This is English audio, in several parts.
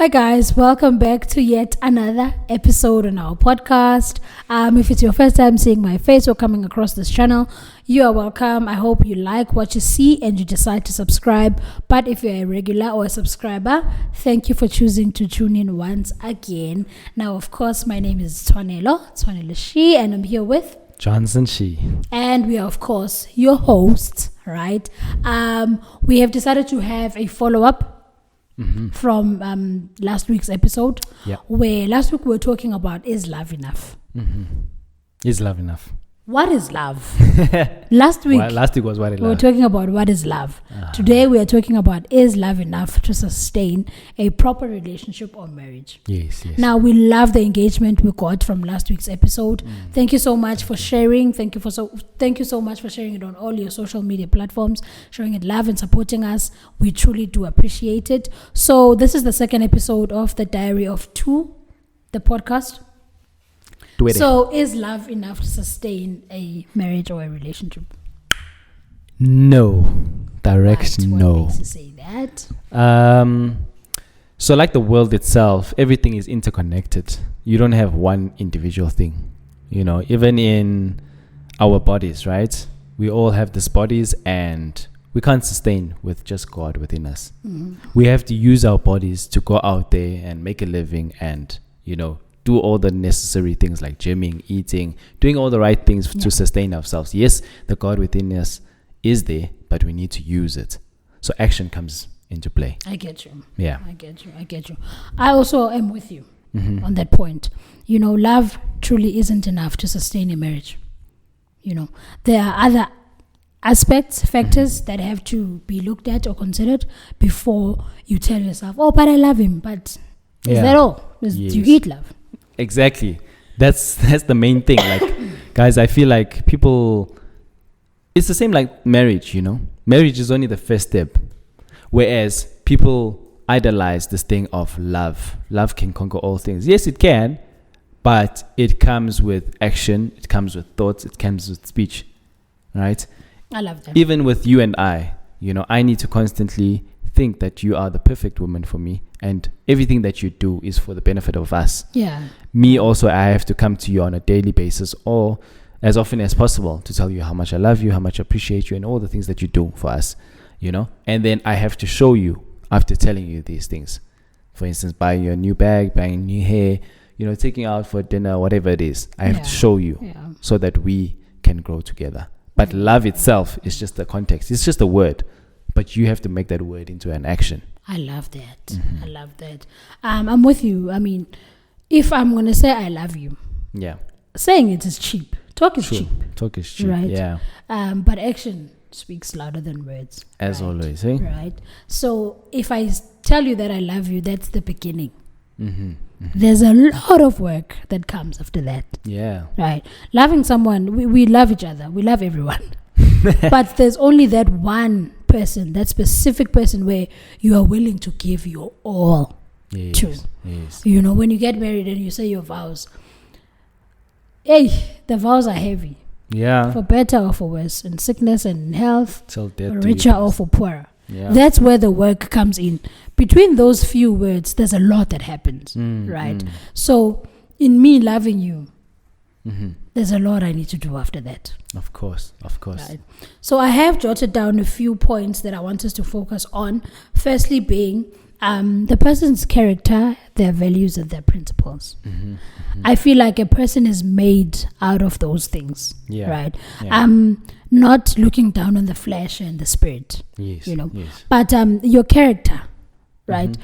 Hi guys, welcome back to yet another episode on our podcast. If it's your first time seeing my face or coming across this channel, you are welcome. I hope you like what you see and you decide to subscribe. But if you're a regular or a subscriber, thank you for choosing to tune in once again. Now, of course, my name is Twanelo Shi, and I'm here with Johnson Shi. And we are, of course, your hosts, right? We have decided to have a follow-up from last week's episode, where last week we were talking about, is love enough? Is love enough? What is love? Last week was what is love? We were talking about what is love. Today we are talking about, is love enough to sustain a proper relationship or marriage? Yes. Now, we love the engagement we got from last week's episode. Thank you so much for sharing. Thank you so much for sharing it on all your social media platforms, showing it love and supporting us. We truly do appreciate it. So this is the second episode of the Diary of Two, the podcast. So, is love enough to sustain a marriage or a relationship? No. Direct no. What makes you say that? So like the world itself, everything is interconnected. You don't have one individual thing. You know, even in our bodies, right? We all have these bodies and we can't sustain with just God within us. We have to use our bodies to go out there and make a living and, do all the necessary things like gymming, eating, doing all the right things to sustain ourselves. Yes, the God within us is there, but we need to use it. So action comes into play. I get you. Yeah. I get you. I also am with you on that point. Love truly isn't enough to sustain a marriage. There are other aspects, factors that have to be looked at or considered before you tell yourself, oh, but I love him. But is that all? Do you eat love? Exactly. That's the main thing. Like, guys, I feel like people, it's the same like marriage, Marriage is only the first step. Whereas people idolize this thing of love. Love can conquer all things. Yes, it can, but it comes with action. It comes with thoughts. It comes with speech, right? I love that. Even with you and I need to constantly think that you are the perfect woman for me, and everything that you do is for the benefit of us. Yeah. Me also, I have to come to you on a daily basis or as often as possible to tell you how much I love you, how much I appreciate you, and all the things that you do for us, And then I have to show you after telling you these things. For instance, buying you a new bag, buying new hair, taking out for dinner, whatever it is. I have to show you so that we can grow together. But love itself is just the context. It's just a word. But you have to make that word into an action. I love that. I love that. I'm with you. I mean, if I'm going to say I love you, saying it is cheap. Talk is cheap. Talk is cheap, right? Yeah. But action speaks louder than words. As always, eh? Right. So if I tell you that I love you, that's the beginning. There's a lot of work that comes after that. Yeah. Right. Loving someone, we love each other. We love everyone. But there's only that one person, that specific person where you are willing to give your all to. Yes. When you get married and you say your vows, the vows are heavy. Yeah. For better or for worse, in sickness and in health, Till death for richer or for poorer. Yeah. That's where the work comes in. Between those few words, there's a lot that happens, right? So, in me loving you, there's a lot I need to do after that. Of course. Right. So I have jotted down a few points that I want us to focus on. Firstly being the person's character, their values, and their principles. I feel like a person is made out of those things, right? Yeah. Not looking down on the flesh and the spirit, yes. But your character, right?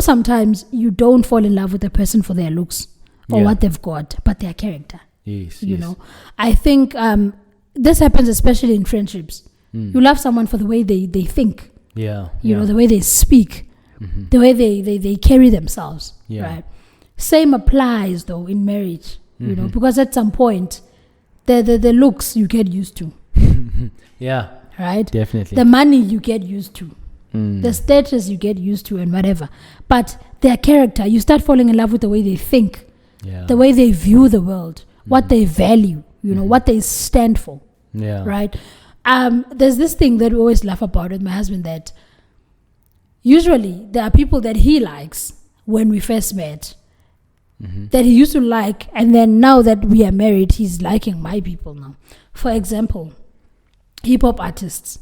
Sometimes you don't fall in love with a person for their looks or what they've got, but their character. Yes. I think this happens especially in friendships. You love someone for the way they think. The way they speak, the way they carry themselves. Right. Same applies though in marriage. Because at some point, the looks you get used to. Right. Definitely. The money you get used to. The status you get used to and whatever. But their character, you start falling in love with the way they think. The way they view the world, what they value, what they stand for. Right. There's this thing that we always laugh about with my husband, that usually there are people that he likes when we first met, that he used to like, and then now that we are married, he's liking my people now. For example, hip-hop artists.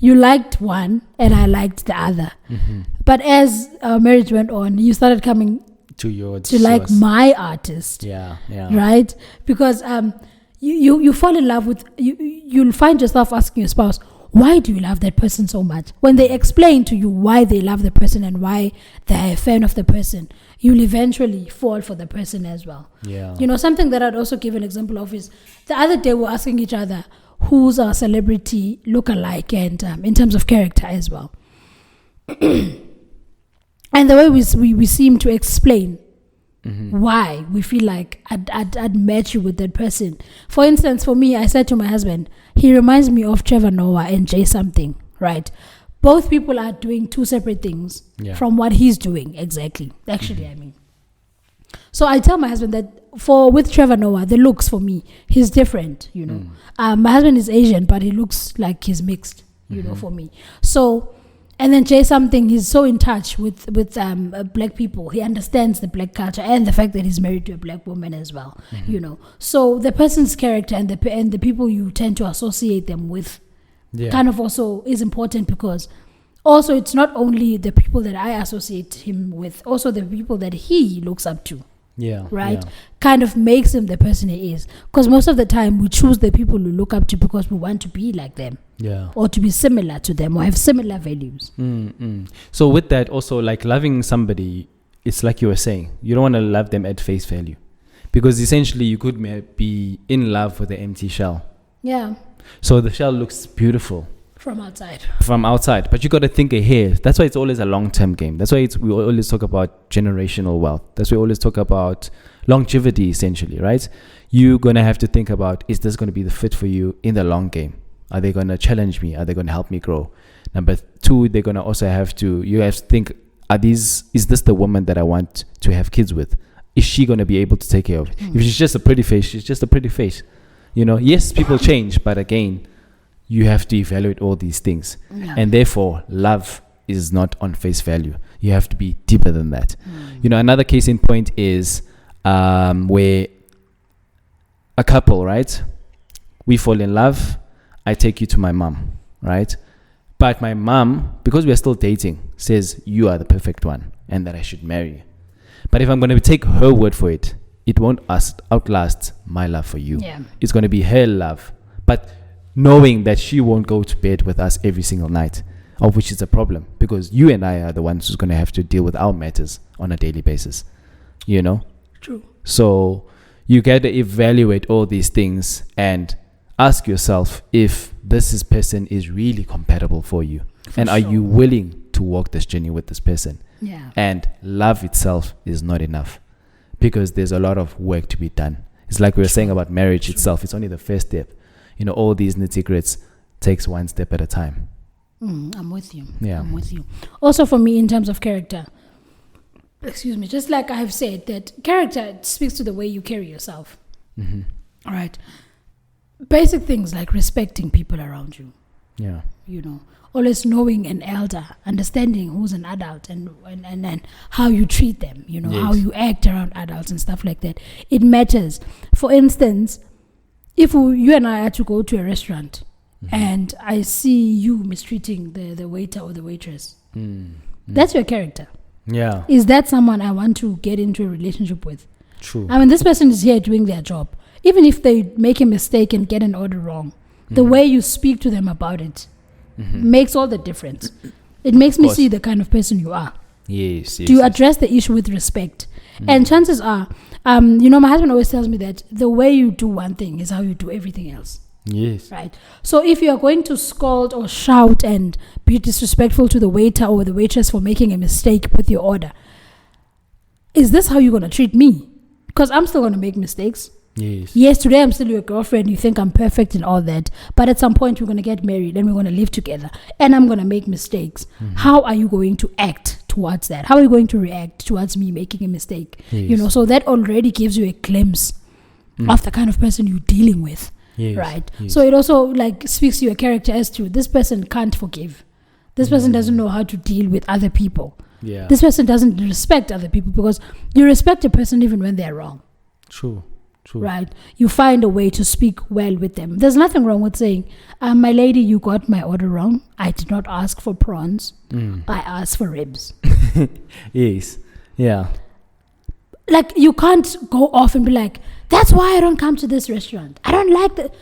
You liked one and I liked the other. But as our marriage went on, you started coming to like my artist. Yeah. Right? Because you fall in love with, you'll find yourself asking your spouse, why do you love that person so much? When they explain to you why they love the person and why they're a fan of the person, you'll eventually fall for the person as well. Yeah. You know, something that I'd also give an example of is the other day we're asking each other, who's our celebrity look-alike, and in terms of character as well. And the way we seem to explain why we feel like I'd match you with that person. For instance, for me, I said to my husband, he reminds me of Trevor Noah and Jay something, right? Both people are doing two separate things from what he's doing, exactly. Actually, I mean. So I tell my husband that with Trevor Noah, the looks for me, he's different, you know. My husband is Asian, but he looks like he's mixed, you know, for me. So, and then Jay something, he's so in touch with black people. He understands the black culture and the fact that he's married to a black woman as well, you know. So the person's character and the people you tend to associate them with kind of also is important, because also it's not only the people that I associate him with, also the people that he looks up to. Right? Kind of makes him the person he is. Because most of the time we choose the people we look up to because we want to be like them. Or to be similar to them or have similar values. So with that also, like loving somebody, it's like you were saying, you don't want to love them at face value. Because essentially you could be in love with an empty shell. So the shell looks beautiful from outside, but you got to think ahead. That's why it's always a long-term game. That's why we always talk about generational wealth. That's why we always talk about longevity, essentially, right? You're going to have to think about, is this going to be the fit for you in the long game? Are they going to challenge me? Are they going to help me grow? Number two, they're going to also you have to think, is this the woman that I want to have kids with? Is she going to be able to take care of it? If she's just a pretty face, she's just a pretty face. You know, yes, people change, but again, you have to evaluate all these things. And therefore, love is not on face value. You have to be deeper than that. You know, another case in point is where a couple, right? We fall in love. I take you to my mom, right? But my mom, because we're still dating, says you are the perfect one and that I should marry you. But if I'm going to take her word for it, it won't outlast my love for you. It's going to be her love. But knowing that she won't go to bed with us every single night, of which is a problem, because you and I are the ones who's going to have to deal with our matters on a daily basis, you know? True. So you got to evaluate all these things and ask yourself if this person is really compatible for you. And are you willing to walk this journey with this person? And love itself is not enough, because there's a lot of work to be done. It's like we were saying about marriage itself. It's only the first step. You know, all these nitty-gritties takes one step at a time. I'm with you. I'm with you. Also for me, in terms of character, just like I have said, that character speaks to the way you carry yourself. All right. Basic things like respecting people around you. You know, always knowing an elder, understanding who's an adult and how you treat them, you know, how you act around adults and stuff like that. It matters. For instance, if you and I are to go to a restaurant and I see you mistreating the waiter or the waitress, that's your character. Is that someone I want to get into a relationship with? True. I mean, this person is here doing their job. Even if they make a mistake and get an order wrong, the way you speak to them about it makes all the difference. It makes me see the kind of person you are. Yes. Do you address the issue with respect? And chances are, you know, my husband always tells me that the way you do one thing is how you do everything else. Right. So if you are going to scold or shout and be disrespectful to the waiter or the waitress for making a mistake with your order, is this how you're going to treat me? Because I'm still going to make mistakes. Yes, today I'm still your girlfriend. You think I'm perfect and all that. But at some point we're going to get married and we're going to live together. And I'm going to make mistakes. How are you going to act towards that? How are you going to react towards me making a mistake? You know, so that already gives you a glimpse of the kind of person you're dealing with. Right? So it also like speaks to your character as to this person can't forgive. This person doesn't know how to deal with other people. Yeah. This person doesn't respect other people, because you respect a person even when they're wrong. True. Right? You find a way to speak well with them. There's nothing wrong with saying, my lady, you got my order wrong. I did not ask for prawns. I asked for ribs. Yes. Yeah. Like, you can't go off and be like, that's why I don't come to this restaurant. I don't like that.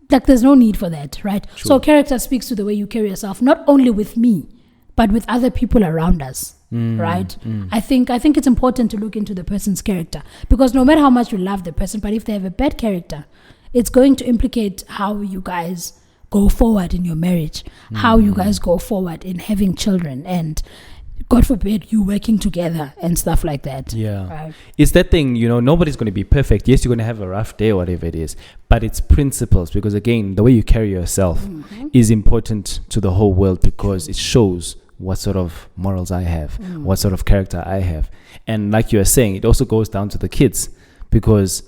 Like, there's no need for that, right? True. So character speaks to the way you carry yourself, not only with me, but with other people around us, right? I think it's important to look into the person's character, because no matter how much you love the person, but if they have a bad character, it's going to implicate how you guys go forward in your marriage, how you guys go forward in having children, and God forbid you working together and stuff like that. Yeah. Right? It's that thing, nobody's going to be perfect. Yes, you're going to have a rough day or whatever it is, but it's principles, because again, the way you carry yourself is important to the whole world, because it shows what sort of morals I have, what sort of character I have. And like you were saying, it also goes down to the kids, because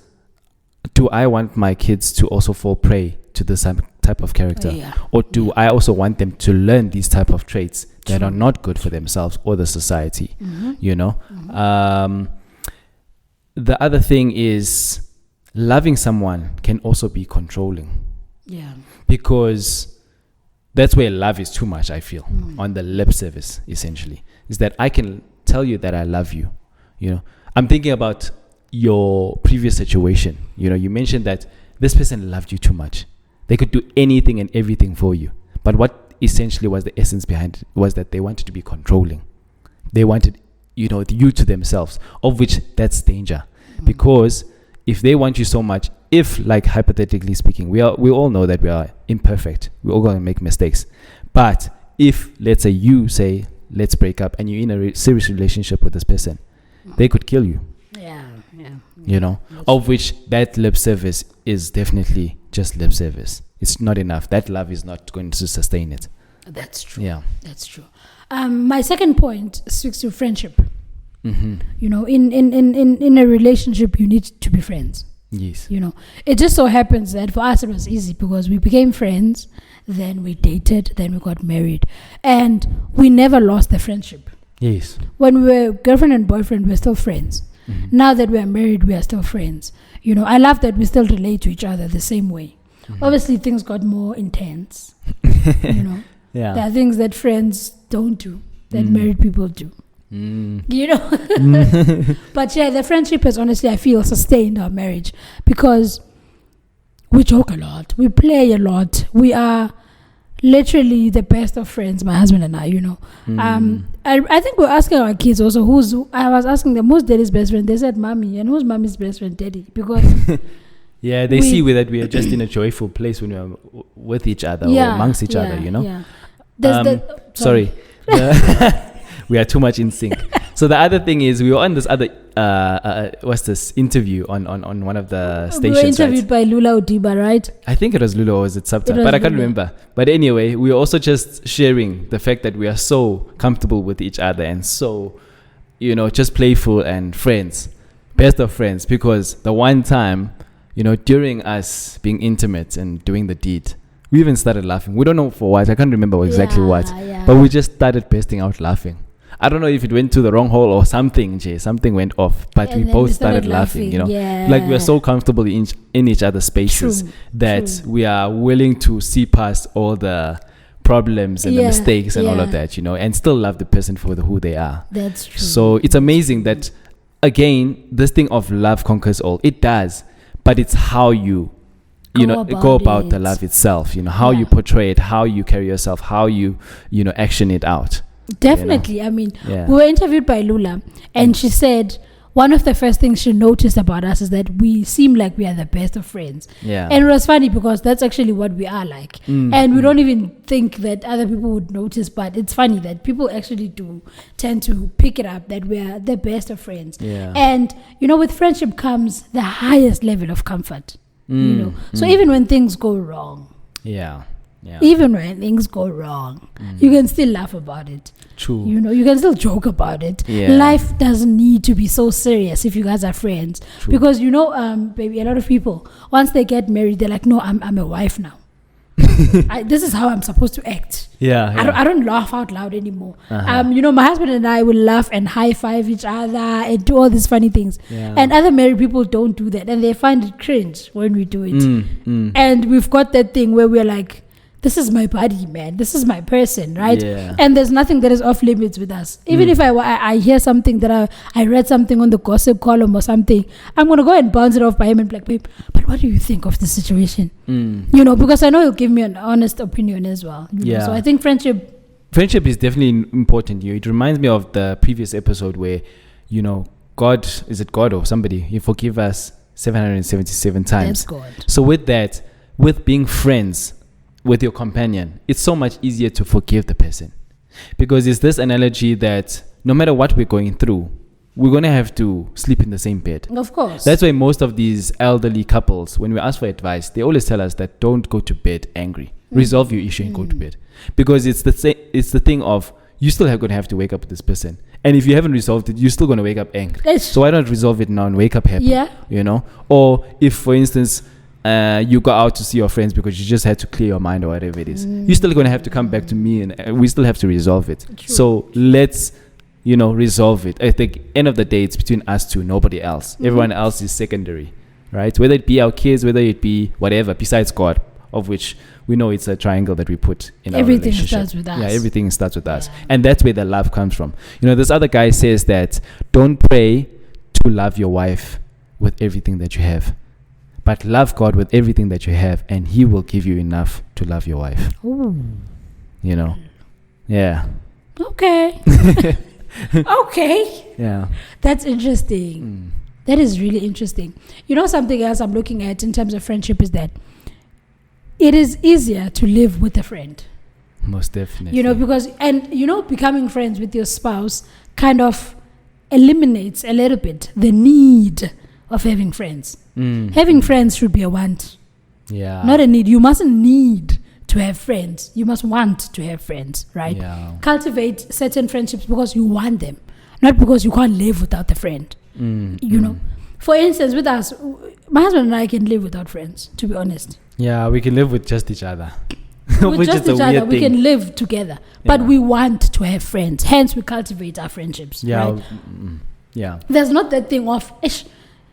do I want my kids to also fall prey to this type of character? Or do I also want them to learn these type of traits that are not good for themselves or the society? The other thing is, loving someone can also be controlling. Yeah. Because that's where love is too much, I feel, on the lip service, essentially. Is that I can tell you that I love you. I'm thinking about your previous situation. You mentioned that this person loved you too much. They could do anything and everything for you. But what essentially was the essence behind it was that they wanted to be controlling. They wanted, you to themselves, of which that's danger. Because if they want you so much, if, like, hypothetically speaking, we all know that we are imperfect, we're all going to make mistakes, but if, let's say, you say, let's break up, and you're in a serious relationship with this person, they could kill you. Of which that lip service is definitely just lip service. It's not enough. That love is not going to sustain it. That's true. Yeah, that's true. My second point speaks to friendship. In a relationship, you need to be friends. Yes. It just so happens that for us it was easy, because we became friends, then we dated, then we got married, and we never lost the friendship. Yes. When we were girlfriend and boyfriend, we're still friends. Now that we're married, we are still friends. I love that we still relate to each other the same way. Obviously, things got more intense. Yeah. There are things that friends don't do that married people do. But yeah, the friendship has, honestly, I feel, sustained our marriage, because we joke a lot, we play a lot, we are literally the best of friends, my husband and I. I think we're asking our kids also, I was asking them, who's daddy's best friend? They said mommy. And who's mommy's best friend? Daddy. Because yeah, they see that we are just in a joyful place when we are with each other, or amongst each other. Sorry. We are too much in sync. So the other thing is, we were on this other interview on one of the stations. We were interviewed by Lula Odiba, right? I think it was Lula, or was it Subta? But I can't remember. But anyway, we were also just sharing the fact that we are so comfortable with each other, and so, just playful and friends, best of friends. Because the one time, during us being intimate and doing the deed, we even started laughing. We don't know for what. I can't remember exactly what. Yeah. But we just started bursting out laughing. I don't know if it went to the wrong hole or something, Jay. Something went off, but we both started laughing. Like, we're so comfortable in each other's spaces that we are willing to see past all the problems and the mistakes and all of that, and still love the person for who they are. That's true. So it's amazing that, again, this thing of love conquers all. It does, but it's how you go about the love itself. How you portray it, how you carry yourself, how you action it out. Definitely. I mean, we were interviewed by Lula, and she said one of the first things she noticed about us is that we seem like we are the best of friends. Yeah. And it was funny, because that's actually what we are like. And we don't even think that other people would notice, but it's funny that people actually do tend to pick it up, that we are the best of friends. Yeah. And, with friendship comes the highest level of comfort. So even when things go wrong. Yeah. Even when things go wrong, you can still laugh about it. True. You can still joke about it. Yeah. Life doesn't need to be so serious if you guys are friends. True. Because, baby, a lot of people, once they get married, they're like, no, I'm a wife now. this is how I'm supposed to act. Yeah. I don't laugh out loud anymore. Uh-huh. My husband and I will laugh and high five each other and do all these funny things. Yeah. And other married people don't do that, and they find it cringe when we do it. And we've got that thing where we're like, this is my body, man. This is my person, right? Yeah. And there's nothing that is off limits with us. Even if I hear something that I read something on the gossip column or something, I'm going to go and bounce it off by him and be like, babe, but what do you think of the situation? Because I know he'll give me an honest opinion as well. So I think friendship is definitely important. It reminds me of the previous episode where, God or somebody, He forgive us 777 times. That's God. So with being friends with your companion, it's so much easier to forgive the person, because it's this analogy that no matter what we're going through, we're going to have to sleep in the same bed. Of course. That's why most of these elderly couples, when we ask for advice, they always tell us that don't go to bed angry. Resolve your issue and go to bed, because it's the thing of, you still going to have to wake up with this person, and if you haven't resolved it, you're still going to wake up angry. So why not resolve it now and wake up happy? Or if, for instance, you go out to see your friends because you just had to clear your mind or whatever it is, you're still going to have to come back to me, and we still have to resolve it. True. So let's resolve it. At the end of the day, it's between us two, nobody else. Everyone else is secondary, right? Whether it be our kids, whether it be whatever besides God, of which we know it's a triangle that we put in our relationship. Everything starts with us. Yeah, everything starts with us, and that's where the love comes from. This other guy says that don't pray to love your wife with everything that you have, but love God with everything that you have, and He will give you enough to love your wife. Ooh. Yeah. Okay. Okay. Yeah. That's interesting. That is really interesting. Something else I'm looking at in terms of friendship is that it is easier to live with a friend. Most definitely. Because, becoming friends with your spouse kind of eliminates a little bit the need of having friends. Having friends should be a want. Yeah. Not a need. You mustn't need to have friends. You must want to have friends, right? Yeah. Cultivate certain friendships because you want them, not because you can't live without the friend. For instance, with us, my husband and I can live without friends, to be honest. Yeah, we can live with just each other. With just each other, we can live together. But we want to have friends. Hence, we cultivate our friendships. Yeah. Right? Yeah. There's not that thing of,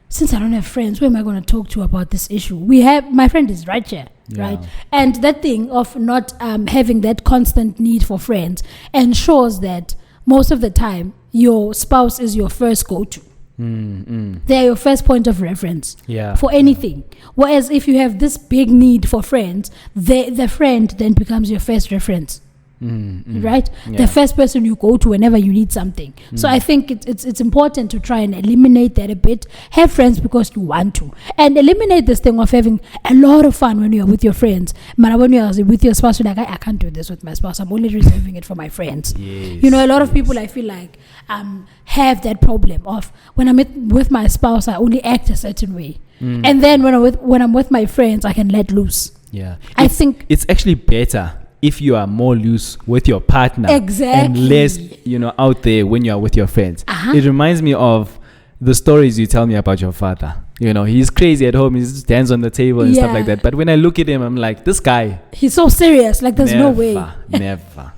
since I don't have friends, who am I going to talk to about this issue? My friend is right here, right? And that thing of not having that constant need for friends ensures that most of the time, your spouse is your first go-to. They're your first point of reference for anything. Whereas if you have this big need for friends, the friend then becomes your first reference. Right? The first person you go to whenever you need something. So I think it's important to try and eliminate that a bit. Have friends because you want to, and eliminate this thing of having a lot of fun when you're with your friends. But when you're with your spouse, you're like, I can't do this with my spouse. I'm only reserving it for my friends. Yes, a lot of people, I feel like, have that problem of, when I'm with my spouse, I only act a certain way, and then when I'm with my friends, I can let loose. I think it's actually better if you are more loose with your partner, and less, out there when you are with your friends. It reminds me of the stories you tell me about your father. He's crazy at home. He just stands on the table and stuff like that. But when I look at him, I'm like, this guy. He's so serious. Like, there's no way. Never.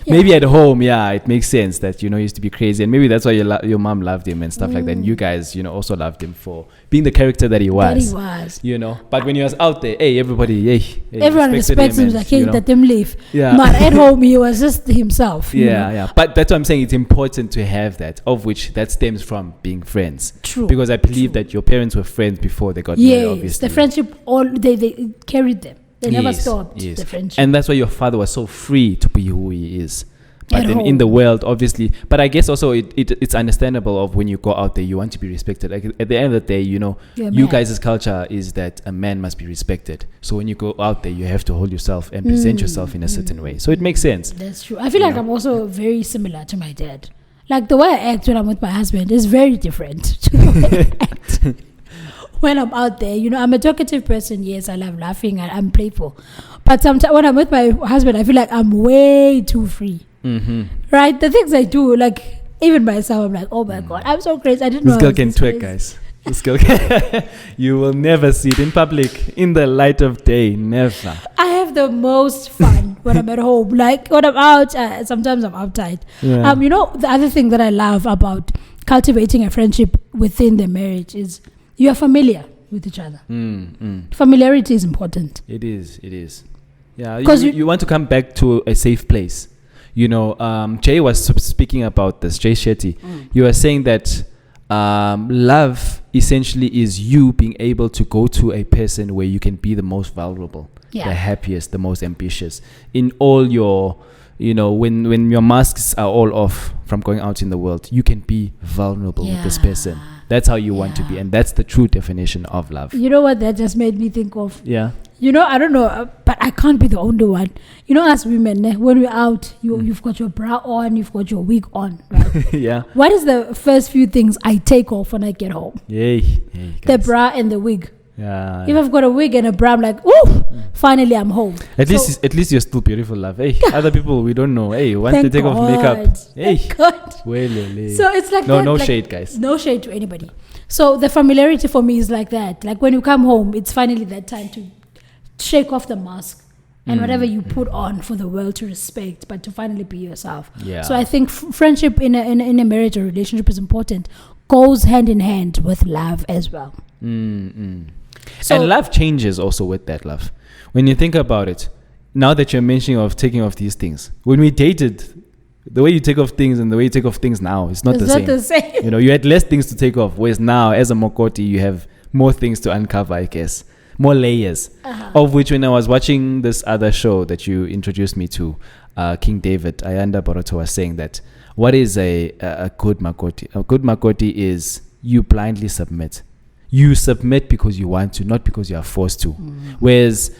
Maybe at home, it makes sense that, he used to be crazy. And maybe that's why your mom loved him and stuff like that. And you guys, also loved him for being the character that he was. But when he was out there, everybody, everyone respects him. Like, let them leave. Yeah. But at home, he was just himself. Yeah. But that's what I'm saying. It's important to have that, of which that stems from being friends. True. Because I believe that your parents were friends before they got married, obviously. The friendship, they carried them. They never stopped the friendship. And that's why your father was so free to be who he is. But then in the world, obviously, but I guess also it's understandable of when you go out there, you want to be respected. Like, at the end of the day, you guys' culture is that a man must be respected. So when you go out there, you have to hold yourself and present yourself in a certain way. So it makes sense. That's true. I feel like I'm also very similar to my dad. Like, the way I act when I'm with my husband is very different to the way I act when I'm out there. I'm a talkative person. Yes, I love laughing. I'm playful. But sometimes when I'm with my husband, I feel like I'm way too free. Right? The things I do, like, even myself, I'm like, oh my God, I'm so crazy. I didn't know this girl can twerk, guys. The skill. You will never see it in public, in the light of day. Never. I have the most fun when I'm at home. Like when I'm out, sometimes I'm outside. Yeah. The other thing that I love about cultivating a friendship within the marriage is you are familiar with each other. Familiarity is important. It is. Yeah, 'Cause you want to come back to a safe place. Jay was speaking about this, Jay Shetty. You were saying that love essentially is you being able to go to a person where you can be the most vulnerable, the happiest, the most ambitious in all your, when your masks are all off from going out in the world, you can be vulnerable with this person. That's how you want to be. And that's the true definition of love. You know what that just made me think of? Yeah. I don't know, but I can't be the only one. As women, when we're out, you've got your bra on, you've got your wig on, right? Yeah. What is the first few things I take off when I get home? The bra and the wig. Yeah. If I've got a wig and a bra, I'm like, ooh, finally I'm home. At least you're still beautiful, love. Hey, other people we don't know. Hey, once they take off makeup. Hey. Thank God. So it's like no shade, guys. No shade to anybody. So the familiarity for me is like that. Like when you come home, it's finally that time to shake off the mask and whatever you put on for the world to respect, but to finally be yourself. Yeah. So I think friendship in a marriage or relationship is important. Goes hand in hand with love as well. So, and love changes also with that love. When you think about it, now that you're mentioning of taking off these things, when we dated, the way you take off things and the way you take off things now, it's not the same. You had less things to take off, whereas now, as a Mokoti, you have more things to uncover, I guess. More layers. Of which, when I was watching this other show that you introduced me to, King David, Ayanda Boroto was saying that what is a good Makoti? A good Makoti is you blindly submit. You submit because you want to, not because you are forced to. Whereas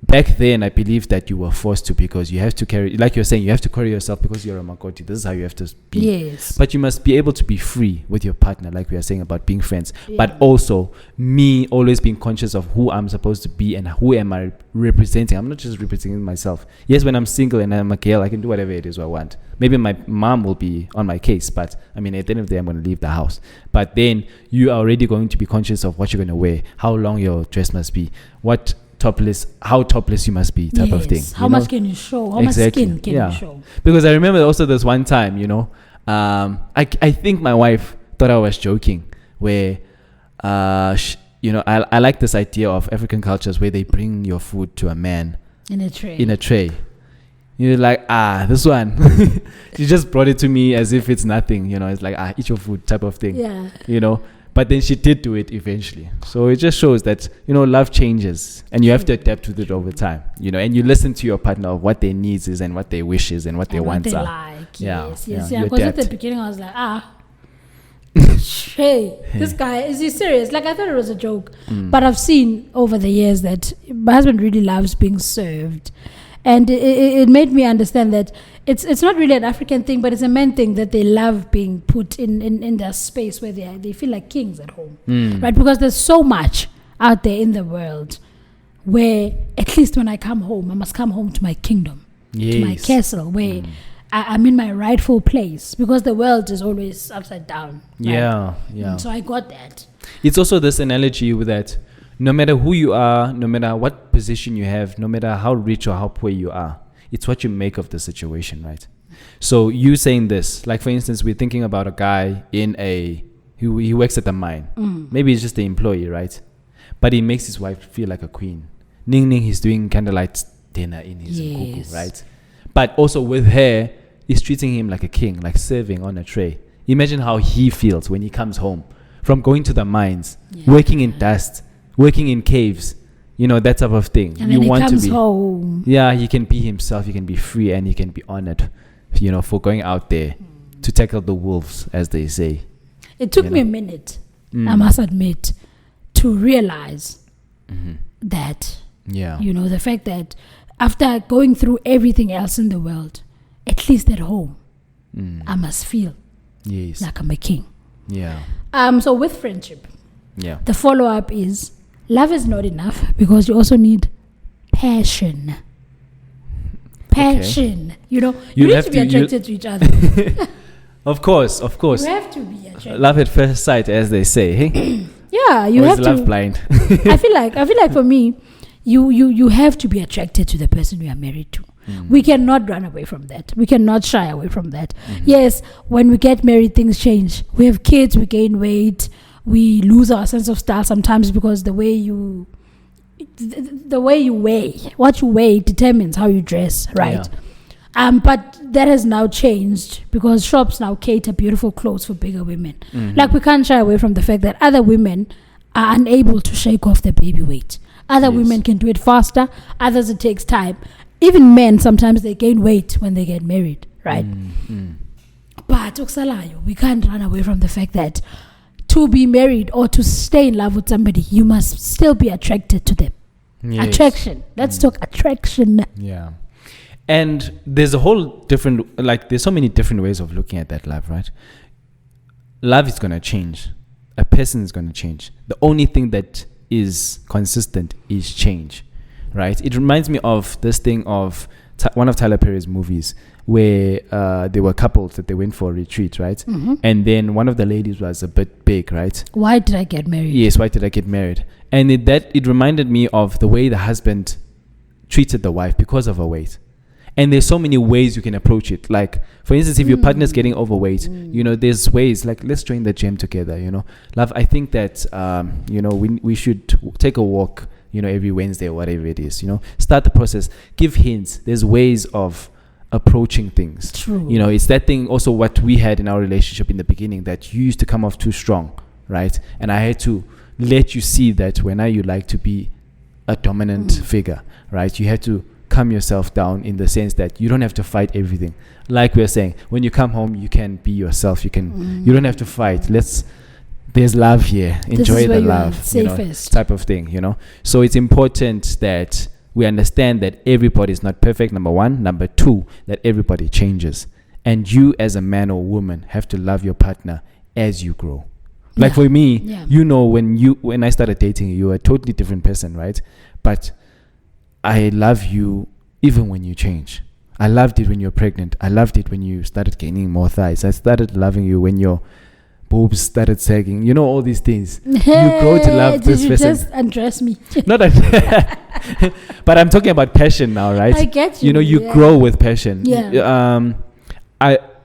back then, I believe that you were forced to because you have to carry, like you're saying, you have to carry yourself because you're a Makoti. This is how you have to be. Yes. But you must be able to be free with your partner, like we are saying about being friends. Yeah. But also, me always being conscious of who I'm supposed to be and who am I representing. I'm not just representing myself. Yes, when I'm single and I'm a girl, I can do whatever it is I want. Maybe my mom will be on my case, but I mean, at the end of the day, I'm going to leave the house. But then you are already going to be conscious of what you're going to wear, how long your dress must be, how topless you must be, type of thing. How much can you show? How much skin can you show? Because I remember also this one time, I think my wife thought I was joking, where, I like this idea of African cultures where they bring your food to a man in a tray. You're like, this one. She just brought it to me as if it's nothing, it's like, eat your food type of thing. Yeah. But then she did do it eventually. So it just shows that, love changes and you have to adapt with it over time, and you listen to your partner of what their needs is and what their wishes and what their wants are. Like. Yes. Because at the beginning I was like, hey, this guy, is he serious? Like I thought it was a joke. But I've seen over the years that my husband really loves being served. And it made me understand that it's not really an African thing, but it's a man thing that they love being put in their space where they feel like kings at home, right? Because there's so much out there in the world where at least when I come home, I must come home to my kingdom, to my castle, where I'm in my rightful place, because the world is always upside down. Right? Yeah. So I got that. It's also this analogy with that. No matter who you are, no matter what position you have, no matter how rich or how poor you are, it's what you make of the situation, right? So you saying this, like for instance, we're thinking about a guy he works at the mine. Maybe he's just the employee, right? But he makes his wife feel like a queen. Ning Ning, he's doing candlelight dinner in his kuku, right? But also with her, he's treating him like a king, like serving on a tray. Imagine how he feels when he comes home from going to the mines, working in dust, working in caves, that type of thing. And then he comes home. Yeah, he can be himself, he can be free, and he can be honored, for going out there to tackle the wolves, as they say. It took me a minute, I must admit, to realize that, the fact that after going through everything else in the world, at least at home, I must feel like I'm a king. Yeah. So with friendship, the follow-up is, love is not enough because you also need passion. Passion. You need to be attracted to each other. Of course. You have to be attracted. Love at first sight, as they say. Hey? Yeah, you or have is to. love blind? I feel like for me, you have to be attracted to the person you are married to. We cannot run away from that. We cannot shy away from that. Yes, when we get married, things change. We have kids, we gain weight, we lose our sense of style sometimes because the way you weigh, what you weigh determines how you dress, right? But that has now changed because shops now cater beautiful clothes for bigger women. Like, we can't shy away from the fact that other women are unable to shake off their baby weight. Other women can do it faster, others it takes time. Even men, sometimes they gain weight when they get married, right? But we can't run away from the fact that to be married or to stay in love with somebody, you must still be attracted to them. Attraction. Let's talk attraction. Yeah. And there's a whole different, like, there's so many different ways of looking at that love, right? Love is going to change. A person is going to change. The only thing that is consistent is change, right? It reminds me of this thing of one of Tyler Perry's movies where there were couples that they went for a retreat, right? And then one of the ladies was a bit big, right? Why did I get married? Yes, why did I get married? And it reminded me of the way the husband treated the wife because of her weight. And there's so many ways you can approach it. Like, for instance, if your partner's getting overweight, there's ways like, let's join the gym together, Love, I think that, we should take a walk, every Wednesday or whatever it is, Start the process. Give hints. There's ways of approaching things. True. It's that thing also what we had in our relationship in the beginning, that you used to come off too strong, right? And I had to let you see that when you like to be a dominant figure, right? You had to calm yourself down in the sense that you don't have to fight everything. Like we're saying, when you come home, you can be yourself. You don't have to fight. There's love here. Enjoy the love, safest. Type of thing, So it's important that we understand that everybody is not perfect, number one. Number two, that everybody changes. And you as a man or woman have to love your partner as you grow. Like for me, when I started dating you were a totally different person, right? But I love you even when you change. I loved it when you're pregnant. I loved it when you started gaining more thighs. I started loving you when your boobs started sagging. All these things. You grow to love this person. Did you just undress me? Not but I'm talking about passion now, right? I get you. You grow with passion. Yeah.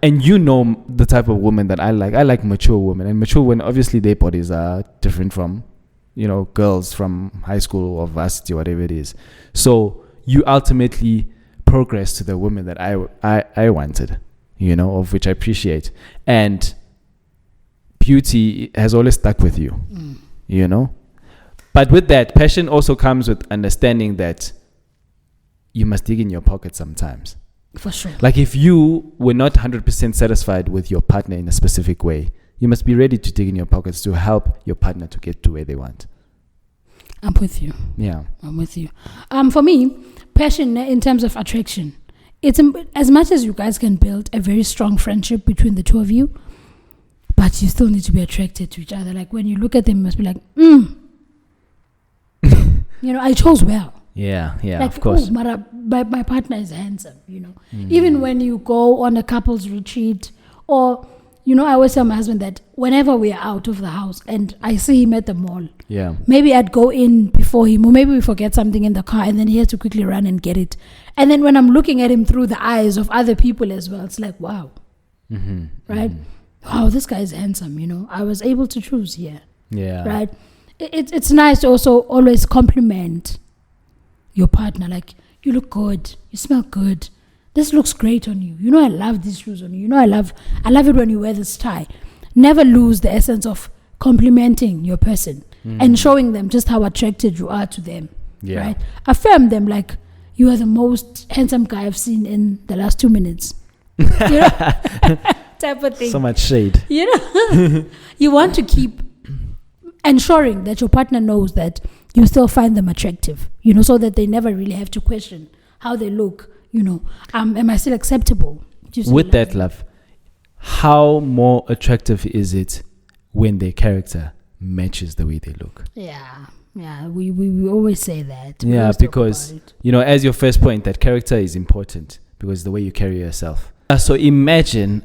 And the type of woman that I like. I like mature women. And mature women, obviously, their bodies are different from girls from high school or varsity, whatever it is. So you ultimately progress to the woman that I wanted, of which I appreciate. And beauty has always stuck with you, But with that, passion also comes with understanding that you must dig in your pocket sometimes. For sure. Like, if you were not 100% satisfied with your partner in a specific way, you must be ready to dig in your pockets to help your partner to get to where they want. I'm with you. Yeah. I'm with you. For me, passion in terms of attraction, it's as much as you guys can build a very strong friendship between the two of you, but you still need to be attracted to each other. Like, when you look at them, you must be like, I chose well. Yeah, like, of course. My partner is handsome, Even when you go on a couple's retreat or, I always tell my husband that whenever we are out of the house and I see him at the mall, maybe I'd go in before him, or maybe we forget something in the car and then he has to quickly run and get it. And then when I'm looking at him through the eyes of other people as well, it's like, wow, right? Wow, this guy is handsome, I was able to choose here. Yeah. Right? It's nice to also always compliment your partner. Like, you look good, you smell good, this looks great on you. I love these shoes on you. I love it when you wear this tie. Never lose the essence of complimenting your person and showing them just how attracted you are to them. Yeah. Right? Affirm them, like, you are the most handsome guy I've seen in the last 2 minutes. Type of thing. So much shade. You want to keep ensuring that your partner knows that you still find them attractive, so that they never really have to question how they look, am I still acceptable? With that, love, how more attractive is it when their character matches the way they look? Yeah, we always say that. Because, as your first point, that character is important because the way you carry yourself. So imagine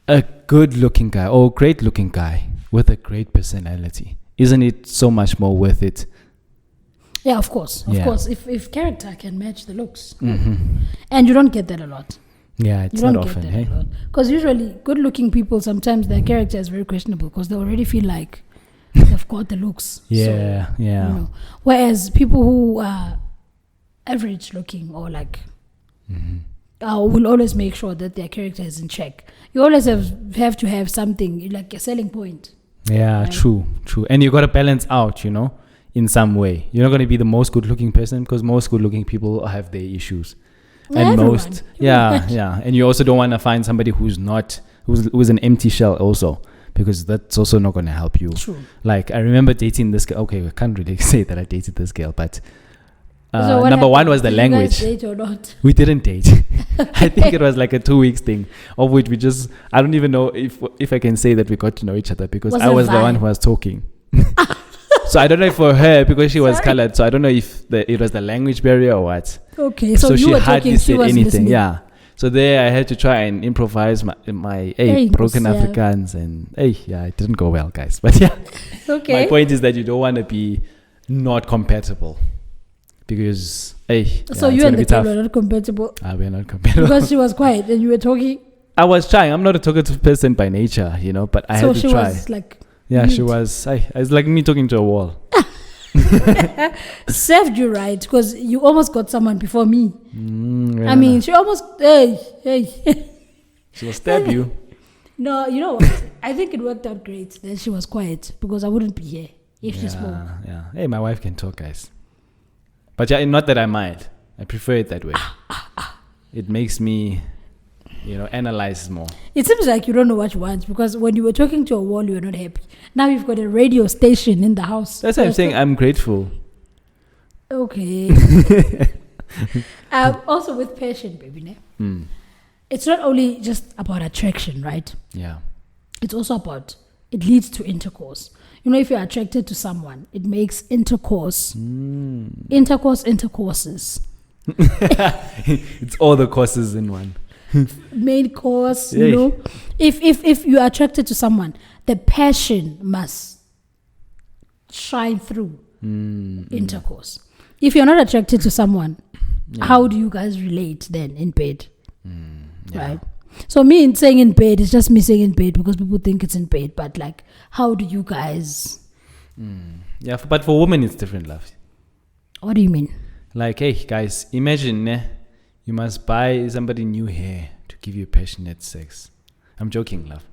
a good-looking guy or great-looking guy with a great personality. isn't it so much more worth it? Yeah, of course. Of Yeah. course. If character can match the looks. Mm-hmm. And you don't get that a lot. Yeah, it's You don't not get often, that hey? a lot. Because usually good-looking people, sometimes their character is very questionable because they already feel like they've got the looks. Yeah, So, yeah. You know, whereas people who are average-looking or like will always make sure that their character is in check. You always have to have something like a selling point. Yeah, Right. true. And you got to balance out, in some way. You're not going to be the most good-looking person because most good-looking people have their issues. And Everyone. most, yeah. And you also don't want to find somebody who's an empty shell also, because that's also not going to help you. True. Like, I remember dating this girl. Okay, I can't really say that I dated this girl, but So what number one happened? was the Did you guys language. date or not? We didn't date. I think it was like a 2 weeks thing, of which I don't even know if I can say that we got to know each other because Was I it was the one vibe? who was talking. So I don't know if for her, because she was Sorry. colored, so I don't know if it was the language barrier or what. Okay, so you she were hardly talking, she said was anything. listening. Yeah. So there I had to try and improvise my Hey, broken yeah. Afrikaans, and it didn't go well, guys. But yeah, Okay. my point is that you don't want to be not compatible, because So it's you and gonna the be girl tough. were not compatible We're not compatible. because she was quiet and you were talking. I was trying. I'm not a talkative person by nature, but I So had to she try. was like, Yeah, she mute. was. It's like me talking to a wall. served you right because you almost got someone before me. Yeah, I mean, she almost, hey. she will stab you. No, you know what? I think it worked out great that she was quiet because I wouldn't be here if she spoke. Yeah. Hey, my wife can talk, guys. But yeah, not that I mind. I prefer it that way. It makes me, analyze more. It seems like you don't know what you want because when you were talking to a wall, you were not happy. Now you've got a radio station in the house. That's what I'm saying. I'm grateful. Okay. Also with passion, baby. Ne? Mm. It's not only just about attraction, right? Yeah. It's also about, it leads to intercourse. If you're attracted to someone, it makes intercourse. Intercourses. It's all the courses in one. Main course, Yeah. If you're attracted to someone, the passion must shine through intercourse. If you're not attracted to someone, how do you guys relate then in bed? Right? So me in saying in bed is just me saying in bed because people think it's in bed, but like, how do you guys? Yeah, but for women it's different, love. What do you mean? Like, hey, guys, imagine you must buy somebody new hair to give you passionate sex. I'm joking, love.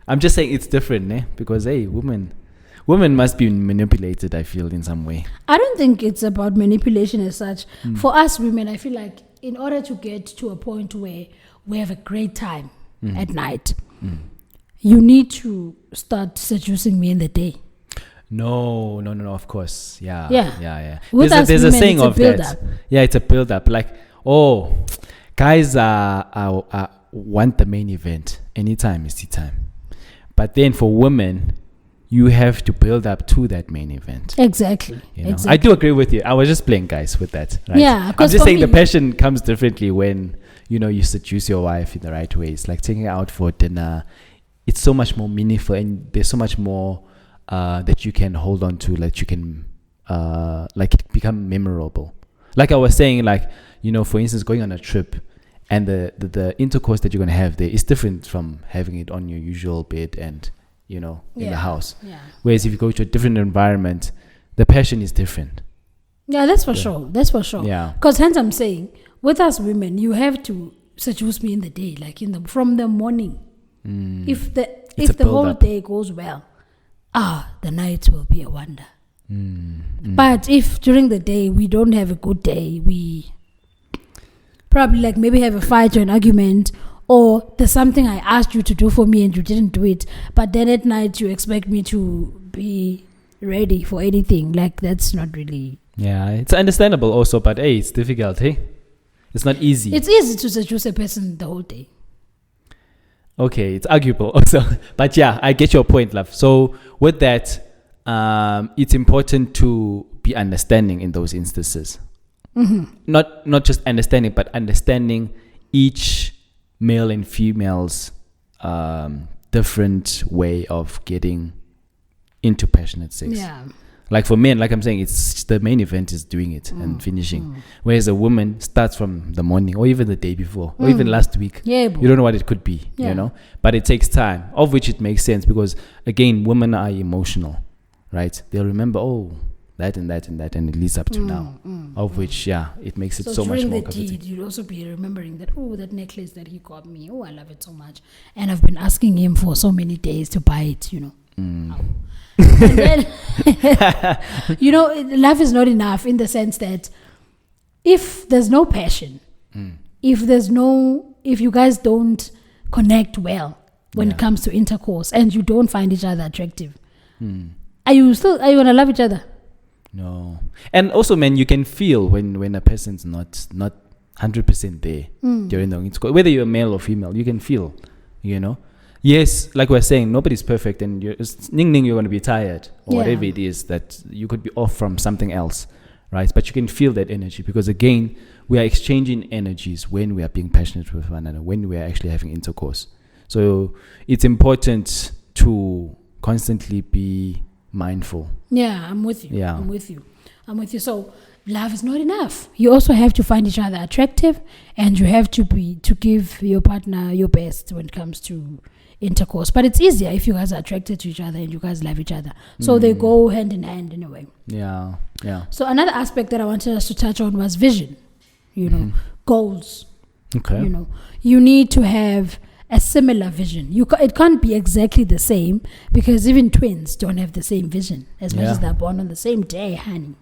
I'm just saying it's different, because hey, women must be manipulated, I feel, in some way. I don't think it's about manipulation as such. For us women, I feel like in order to get to a point where we have a great time at night, you need to start seducing me in the day. No, of course. Yeah. Yeah. With There's us a women, saying it's a of that. build-up. Yeah, it's a build up. Like, guys want the main event. Anytime is tea time. But then for women, you have to build up to that main event. Exactly. I do agree with you. I was just playing guys with that. Right? Yeah, I'm 'cause just for saying the me- passion comes differently when you seduce your wife in the right ways. Like taking her out for dinner, it's so much more meaningful, and there's so much more that you can hold on to, that you can it become memorable. Like I was saying, for instance, going on a trip, and the intercourse that you're going to have there is different from having it on your usual bed and in the house. Yeah. Whereas if you go to a different environment, the passion is different. Yeah, that's for sure. That's for sure. Yeah. Because hence I'm saying, with us women, you have to seduce me in the day, like from the morning. If the whole build-up. day goes well, the night will be a wonder. But if during the day we don't have a good day, we probably maybe have a fight or an argument, or there's something I asked you to do for me and you didn't do it, but then at night you expect me to be ready for anything. That's not really... Yeah, it's understandable also, but hey, it's difficult, hey? It's not easy. It's easy to seduce a person the whole day. Okay, it's arguable also. But yeah, I get your point, love. So with that, it's important to be understanding in those instances. Not just understanding, but understanding each male and female's different way of getting into passionate sex. Yeah. Like for men, like I'm saying, it's the main event is doing it and finishing. Whereas a woman starts from the morning or even the day before or even last week. Yeah, you don't know what it could be, you know. But it takes time, of which it makes sense because, again, women are emotional, right? They'll remember, that and that and that, and it leads up to now. Of which, it makes it so much more during the deed, you'd also be remembering that, that necklace that he got me, I love it so much. And I've been asking him for so many days to buy it, you know. And then, you know, love is not enough in the sense that if there's no passion, if you guys don't connect well when it comes to intercourse and you don't find each other attractive, are you gonna love each other? No. And also, man, you can feel when a person's not 100% there during the intercourse, whether you're male or female, you can feel, you know. Yes, like we're saying, nobody's perfect, and you're going to be tired or whatever it is that you could be off from something else, right? But you can feel that energy because, again, we are exchanging energies when we are being passionate with one another, when we are actually having intercourse. So it's important to constantly be mindful. Yeah, I'm with you. Yeah. I'm with you. So love is not enough. You also have to find each other attractive, and you have to give your partner your best when it comes to intercourse. But it's easier if you guys are attracted to each other and you guys love each other. So they go hand in hand in a way. Yeah. So another aspect that I wanted us to touch on was vision. You know, goals. Okay. You know, you need to have a similar vision. It can't be exactly the same because even twins don't have the same vision as much as they're born on the same day, honey.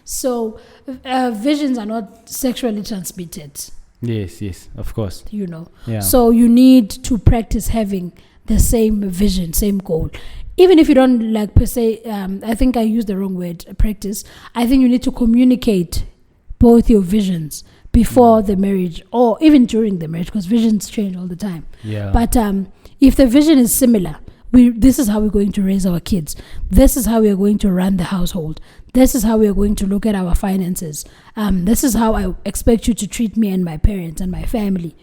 So visions are not sexually transmitted. Yes, of course. You know. Yeah. So you need to practice having the same vision, same goal. Even if you don't like per se, I think I used the wrong word, practice. I think you need to communicate both your visions before the marriage or even during the marriage because visions change all the time. Yeah. But if the vision is similar, this is how we're going to raise our kids. This is how we are going to run the household. This is how we are going to look at our finances. This is how I expect you to treat me and my parents and my family.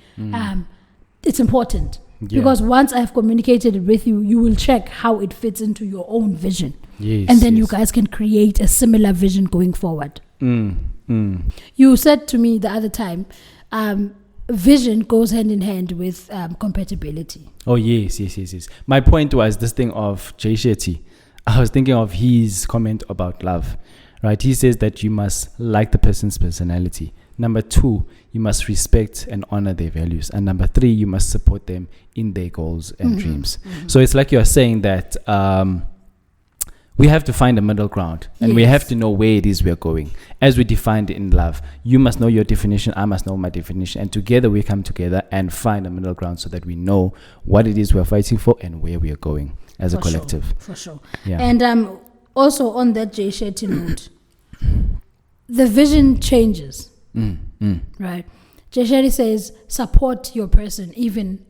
It's important because once I've communicated it with you, you will check how it fits into your own vision. Yes, and then you guys can create a similar vision going forward. You said to me the other time, vision goes hand in hand with compatibility. Oh, yes. My point was this thing of Jay Shetty. I was thinking of his comment about love, right? He says that you must like the person's personality. Number 2, you must respect and honor their values. And number 3, you must support them in their goals and dreams. So it's like you're saying that we have to find a middle ground and we have to know where it is we're going. As we defined in love, you must know your definition, I must know my definition, and together we come together and find a middle ground so that we know what it is we're fighting for and where we are going as a collective. For sure. Yeah. And also on that Jay Shetty note, the vision changes, right? Jay Shetty says support your person even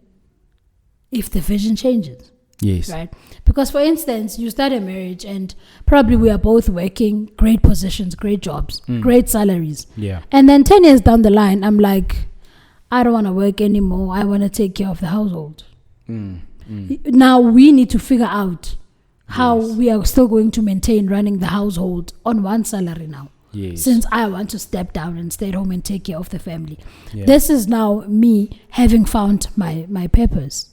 if the vision changes. Yes. Right. Because, for instance, you start a marriage and probably we are both working, great positions, great jobs, great salaries. Yeah. And then 10 years down the line, I'm like, I don't want to work anymore. I want to take care of the household. Now we need to figure out how we are still going to maintain running the household on one salary now. Yes. Since I want to step down and stay at home and take care of the family. Yeah. This is now me having found my purpose.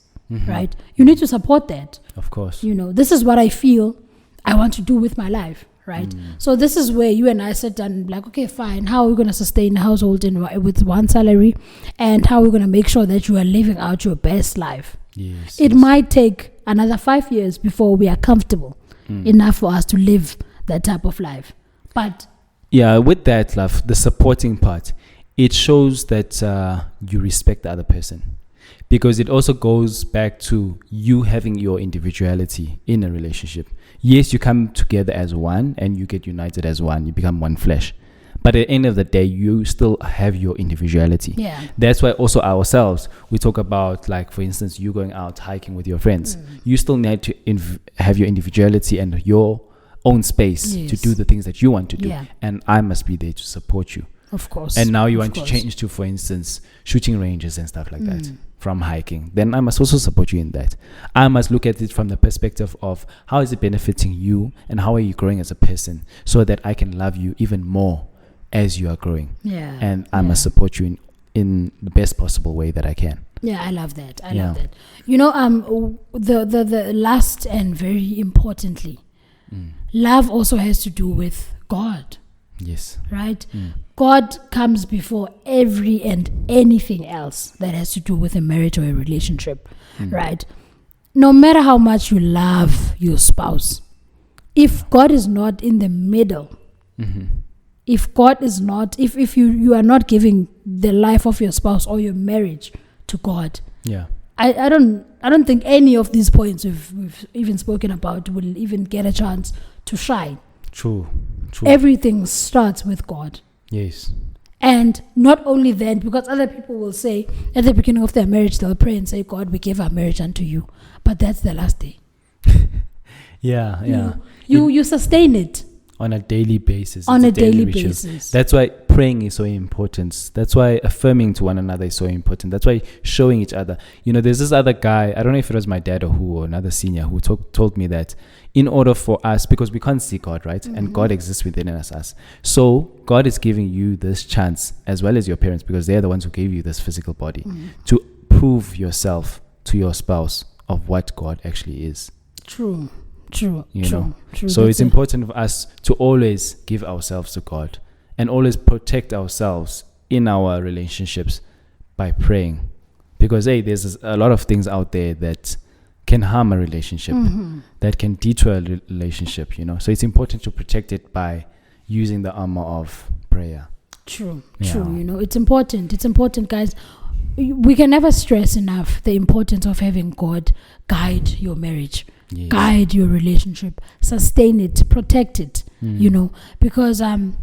Right? You need to support that. Of course. You know, this is what I feel I want to do with my life, right? So this is where you and I sit down and like, okay, fine. How are we going to sustain a household with one salary? And how are we going to make sure that you are living out your best life? Yes. It might take another 5 years before we are comfortable enough for us to live that type of life. But yeah, with that, love, the supporting part, it shows that you respect the other person. Because it also goes back to you having your individuality in a relationship. Yes, you come together as one and you get united as one. You become one flesh. But at the end of the day, you still have your individuality. Yeah. That's why also ourselves, we talk about, like, for instance, you going out hiking with your friends. You still need to have your individuality and your own space to do the things that you want to do. Yeah. And I must be there to support you. Of course. And now you Of want to course. change to, for instance, shooting ranges and stuff like that from hiking. Then I must also support you in that. I must look at it from the perspective of how is it benefiting you and how are you growing as a person so that I can love you even more as you are growing. Yeah. And I must support you in the best possible way that I can. Yeah, I love that. I love that. You know, the last and very importantly, love also has to do with God. Yes. Right? God comes before every and anything else that has to do with a marriage or a relationship. Right? No matter how much you love your spouse, if God is not in the middle, if God is not, if you are not giving the life of your spouse or your marriage to God, I don't think any of these points we've even spoken about will even get a chance to shine. True. Everything starts with God. Yes. And not only then, because other people will say at the beginning of their marriage, they'll pray and say, God, we give our marriage unto you. But that's the last day. Yeah. You sustain it. On a daily basis. On It's a daily ritual. basis. That's why praying is so important. That's why affirming to one another is so important. That's why showing each other. You know, there's this other guy, I don't know if it was my dad or another senior who told me that in order for us, because we can't see God, right? And God exists within us. So God is giving you this chance, as well as your parents, because they're the ones who gave you this physical body, to prove yourself to your spouse of what God actually is. True. So it's important for us to always give ourselves to God and always protect ourselves in our relationships by praying, because there's a lot of things out there that can harm a relationship, that can detour a relationship, so it's important to protect it by using the armor of prayer. True. It's important, guys. We can never stress enough the importance of having God guide your marriage. Yes. Guide your relationship, sustain it, protect it, because I'm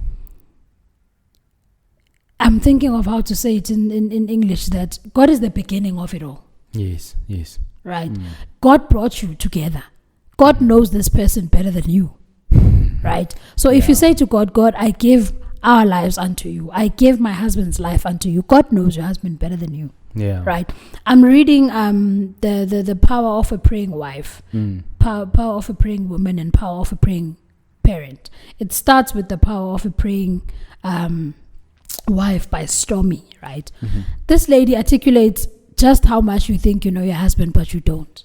thinking of how to say it in English, that God is the beginning of it all. Yes. Right? God brought you together. God knows this person better than you. Right? So if you say to God, God, I give our lives unto you, I give my husband's life unto you, God knows your husband better than you. Yeah. Right. I'm reading the power of a praying wife, power of a praying woman, and power of a praying parent. It starts with the power of a praying wife by Stormy. Right. This lady articulates just how much you think you know your husband, but you don't.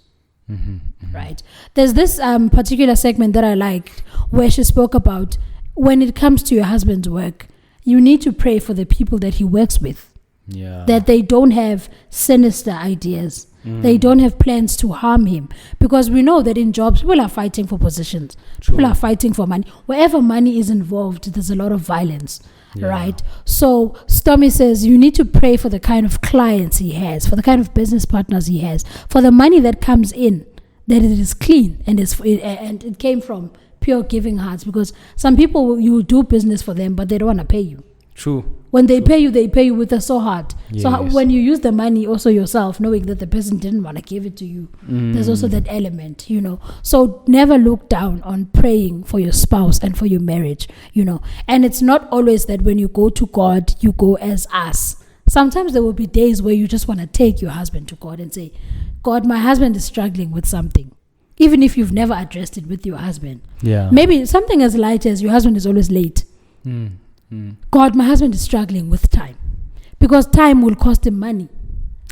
Right. There's this particular segment that I liked where she spoke about when it comes to your husband's work, you need to pray for the people that he works with. Yeah. That they don't have sinister ideas. They don't have plans to harm him. Because we know that in jobs, people are fighting for positions. True. People are fighting for money. Wherever money is involved, there's a lot of violence. Yeah. Right? So Stormy says you need to pray for the kind of clients he has, for the kind of business partners he has, for the money that comes in, that it is clean and it came from pure giving hearts. Because some people, you do business for them, but they don't want to pay you. True. When they pay you with a so heart. Yes. So when you use the money also yourself, knowing that the person didn't want to give it to you, there's also that element, So never look down on praying for your spouse and for your marriage, And it's not always that when you go to God, you go as us. Sometimes there will be days where you just want to take your husband to God and say, God, my husband is struggling with something. Even if you've never addressed it with your husband. Yeah. Maybe something as light as your husband is always late. God, my husband is struggling with time. Because time will cost him money.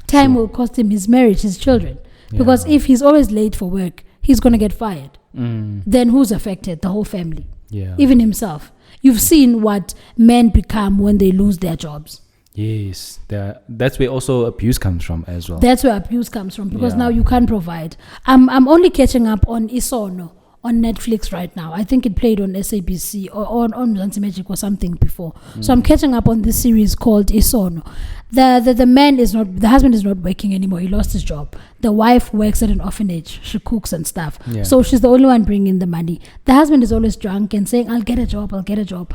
Time will cost him his marriage, his children. Because if he's always late for work, he's going to get fired. Then who's affected? The whole family. Yeah. Even himself. You've seen what men become when they lose their jobs. Yes. That's where also abuse comes from as well. That's where abuse comes from. Because now you can't provide. I'm only catching up on Isono on Netflix right now. I think it played on SABC or on Mzansi Magic or something before. So I'm catching up on this series called Isono. The husband is not working anymore. He lost his job. The wife works at an orphanage. She cooks and stuff. Yeah. So she's the only one bringing in the money. The husband is always drunk and saying, I'll get a job.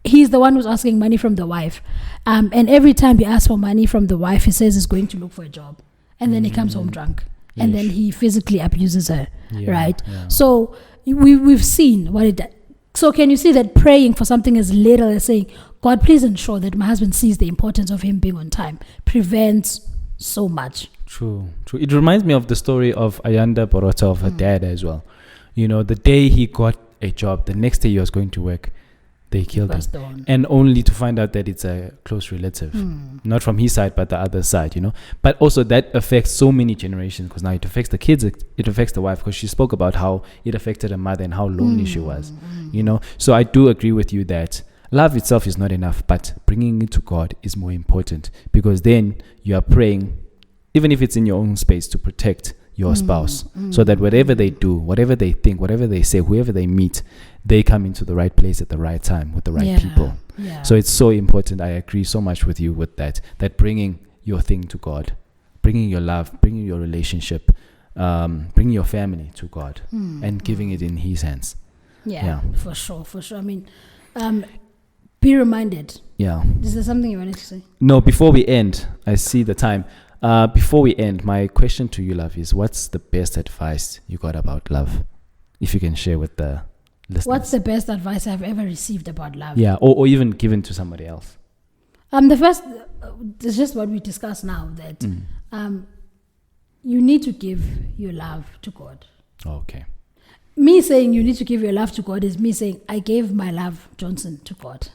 He's the one who's asking money from the wife. And every time he asks for money from the wife, he says he's going to look for a job. And then he comes home drunk. And then he physically abuses her, right? Yeah. So we've seen what it does. So can you see that praying for something as little as saying, God, please ensure that my husband sees the importance of him being on time, prevents so much. True. It reminds me of the story of Ayanda Borota, of her dad as well. You know, the day he got a job, the next day he was going to work, they killed him. And only to find out that it's a close relative. Not from his side, but the other side, you know. But also that affects so many generations, because now it affects the kids, it affects the wife, because she spoke about how it affected her mother and how lonely she was, you know. So I do agree with you that love itself is not enough, but bringing it to God is more important, because then you are praying, even if it's in your own space, to protect your spouse, so that whatever they do, whatever they think, whatever they say, whoever they meet, they come into the right place at the right time with the right people. So it's so important. I agree so much with you with that bringing your thing to God, bringing your love, bringing your relationship, bringing your family to God, and giving it in His hands. For sure. I mean, be reminded. Is there something you wanted to say? No, before we end, I see the time. Before we end, my question to you, love, is what's the best advice you got about love? If you can share with the listeners. What's the best advice I've ever received about love? Yeah, or even given to somebody else. The first, it's just what we discussed now, that you need to give your love to God. Okay. Me saying you need to give your love to God is me saying I gave my love, Johnson, to God.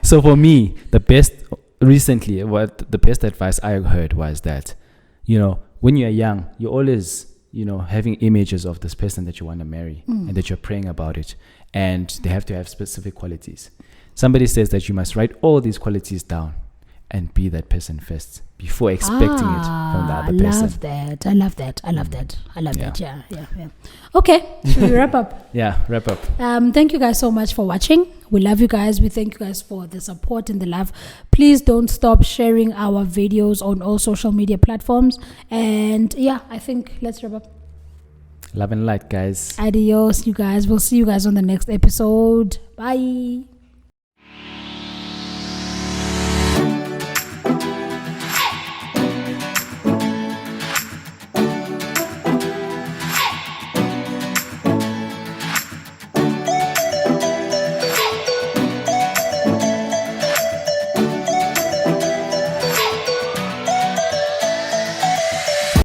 So for me, the best advice I heard was that, you know, when you're young, you're always, you know, having images of this person that you want to marry and that you're praying about it, and they have to have specific qualities. Somebody says that you must write all these qualities down and be that person first before expecting it from the other person. I love that. Yeah. Okay, should we wrap up? Yeah, wrap up. Thank you guys so much for watching. We love you guys. We thank you guys for the support and the love. Please don't stop sharing our videos on all social media platforms. And yeah, I think let's wrap up. Love and light, guys. Adios, you guys. We'll see you guys on the next episode. Bye.